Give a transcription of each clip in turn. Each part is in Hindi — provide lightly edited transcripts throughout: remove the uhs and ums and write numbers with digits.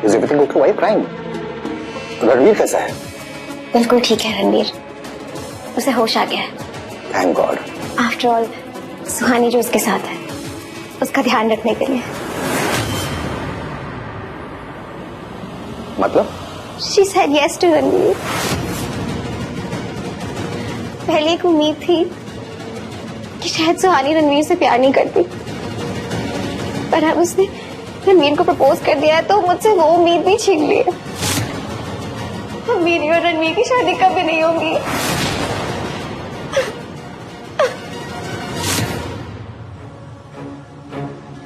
Is everything okay? Why are you crying? Ranveer कैसा है? बिल्कुल ठीक है रणवीर, उसे होश आ गया है। Thank God. आफ्टर ऑल सुहानी जो उसके साथ है उसका ध्यान रखने के लिए। मतलब? She said yes to Ranveer. पहले एक उम्मीद थी कि शायद सुहानी रणवीर से प्यार नहीं करती, पर अब उसने रणवीर को प्रपोज कर दिया है तो मुझसे वो उम्मीद भी छीन ली है। अब मेरी और रणवीर की शादी कभी नहीं होगी।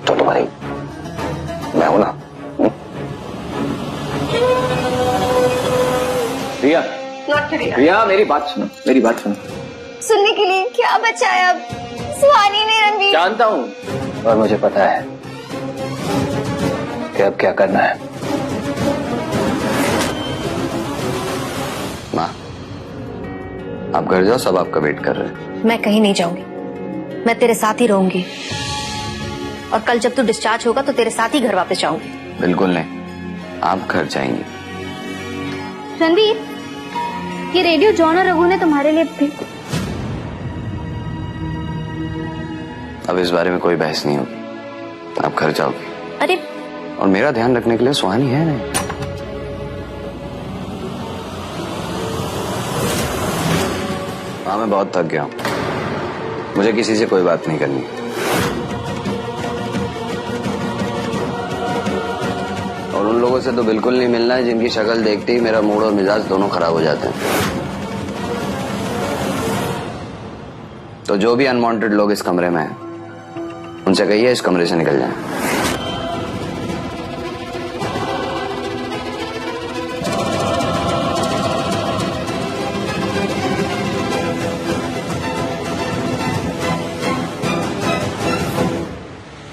तो तुम्हारी मैं हूं ना? रिया, Not रिया। रिया मेरी बात सुनो, मेरी बात सुनो। सुनने के लिए क्या बचा है अब? सुहानी ने रणवीर। जानता हूँ और मुझे पता है कि अब क्या करना है। माँ, आप घर जाओ, सब आपका वेट कर रहे हैं। मैं कहीं नहीं जाऊंगी, मैं तेरे साथ ही रहूंगी और कल जब तू डिस्चार्ज होगा तो तेरे साथ ही घर वापस जाऊंगी। बिल्कुल नहीं, आप घर जाएंगे। रणवीर, ये रेडियो जॉन और रघु ने तुम्हारे लिए भी। अब इस बारे में कोई बहस नहीं होगी, आप घर जाओगे। अरे और मेरा ध्यान रखने के लिए सुहानी है नहीं। हाँ, मैं बहुत थक गया हूं, मुझे किसी से कोई बात नहीं करनी। और उन लोगों से तो बिल्कुल नहीं मिलना है जिनकी शक्ल देखते ही मेरा मूड और मिजाज दोनों खराब हो जाते हैं। तो जो भी अनवांटेड लोग इस कमरे में हैं, उनसे कहिए इस कमरे से निकल जाएं।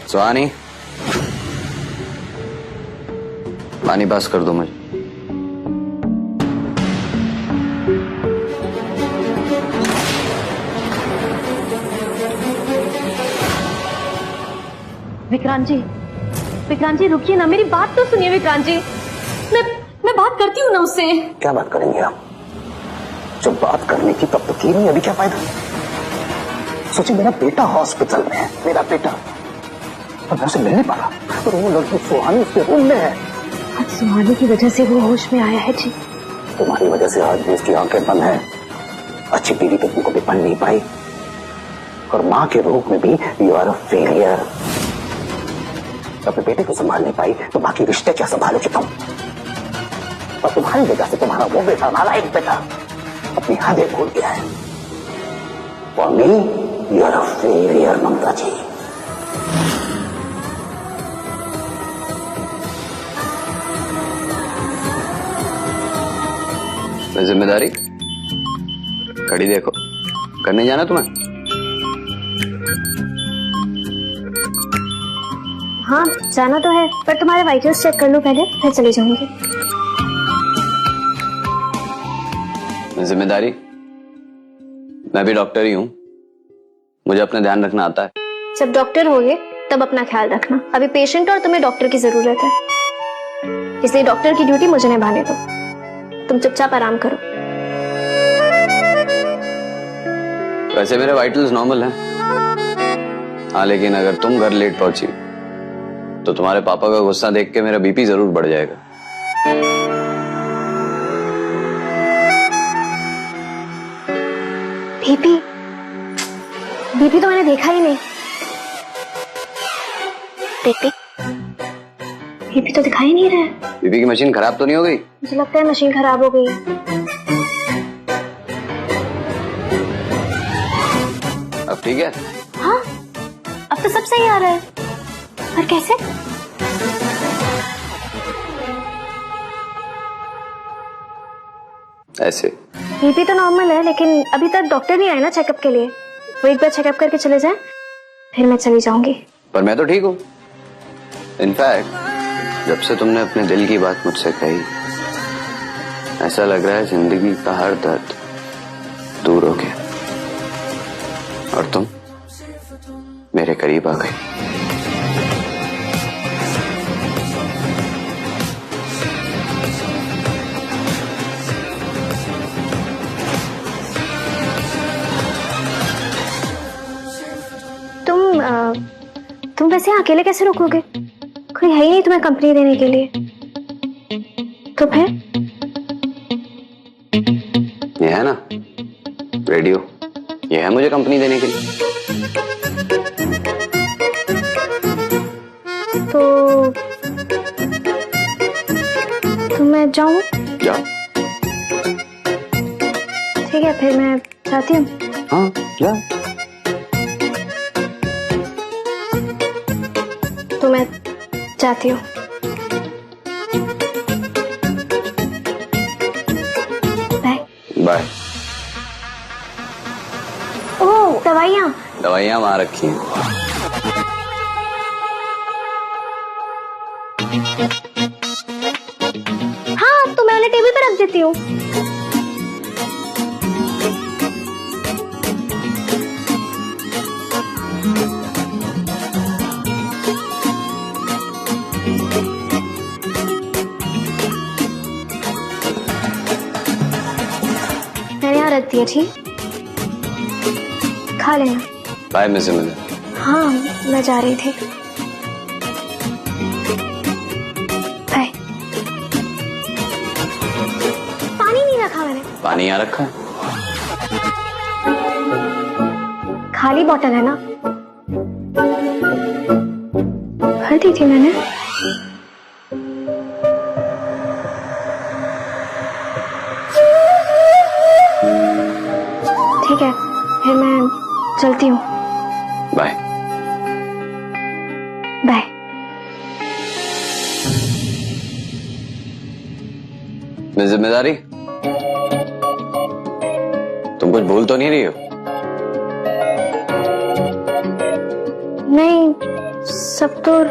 सुहानी, पानी पास कर दो मुझे। विक्रांत जी रुकिए ना, मेरी बात तो सुनिए विक्रांत जी। मैं बात करती हूँ ना उससे। क्या बात करेंगे हम? जब बात करने की तब तो की नहीं, अभी क्या फायदा? सोचिए, मेरा बेटा हॉस्पिटल में है, मेरा बेटा, और मैं उसे मिल नहीं पा रहा। और वो लड़की सुहानी उसके रूम में है। आज सुहानी की वजह से वो होश में आया है जी। तुम्हारी वजह से आज भी उसकी आंखें बंद है। अच्छी बीवी तो तुमको भी बन नहीं पाई, और माँ के रूप में भी यू आर अ फेलियर। अपने बेटे को संभाल नहीं पाई तो बाकी रिश्ते क्या संभालोगे तुम? और तुम्हारी वजह से तुम्हारा वो बेटा, हमारा एक बेटा, अपनी हदें भूल गया है। For me you are a failure Mamata ji. जिम्मेदारी घड़ी देखो, करने जाना तुम्हें? हाँ जाना तो है, पर तुम्हारे वाइटल्स चेक कर लो पहले, फिर चली जाऊंगी। जिम्मेदारी, मैं भी डॉक्टर ही हूँ, मुझे अपना ध्यान रखना आता है। जब डॉक्टर होगे तब अपना ख्याल रखना, अभी पेशेंट और तुम्हें डॉक्टर की जरूरत है, इसलिए डॉक्टर की ड्यूटी मुझे निभाने दो। तुम चुपचाप आराम करो। वैसे मेरे वाइटल्स नॉर्मल हैं। हाँ, लेकिन अगर तुम घर लेट पहुंची तो तुम्हारे पापा का गुस्सा देख के मेरा बीपी जरूर बढ़ जाएगा। बीपी? बीपी तो मैंने देखा ही नहीं। बीपी? बीपी तो दिखाई नहीं रहा है। बीपी की मशीन खराब तो नहीं हो गई? मुझे लगता है मशीन खराब हो गई। अब ठीक है? हाँ, अब तो सब सही आ रहा है। पर कैसे? ऐसे। बीपी तो नॉर्मल है, लेकिन अभी तक डॉक्टर नहीं आए ना चेकअप के लिए। वो एक बार चेकअप करके चले जाएं, फिर मैं चली जाऊंगी। पर मैं तो ठीक हूँ। इनफैक्ट जब से तुमने अपने दिल की बात मुझसे कही, ऐसा लग रहा है जिंदगी का हर दर्द दूर हो गया और तुम मेरे करीब आ गई। तुम वैसे यहाँ अकेले कैसे रुकोगे? कोई है ही नहीं तुम्हें कंपनी देने के लिए। तो फिर ये है ना रेडियो, ये है मुझे कंपनी देने के लिए। तो मैं जाऊँ? जाओ। ठीक है, फिर मैं जाती हूँ। हाँ जाओ। तो मैं जाती हूँ। बाय। बाय। ओह, दवाइयाँ। दवाइयाँ वहां रखी हैं। हाँ, तो मैं उन्हें टेबल पर रख देती हूँ। मैंने यहाँ रख दिया, ठीक? खा लेना। Bye Miss Miller. हाँ, मैं जा रही थी। बाय। पानी नहीं रखा मैंने। पानी यहाँ रखा है। खाली बोतल है ना? भर दी थी मैंने। ठीक है, फिर मैं चलती हूँ। बाय। बाय। मिस जिम्मेदारी, तुम कुछ भूल तो नहीं रही हो? नहीं, सब तो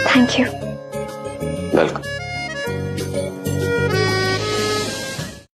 थैंक यू।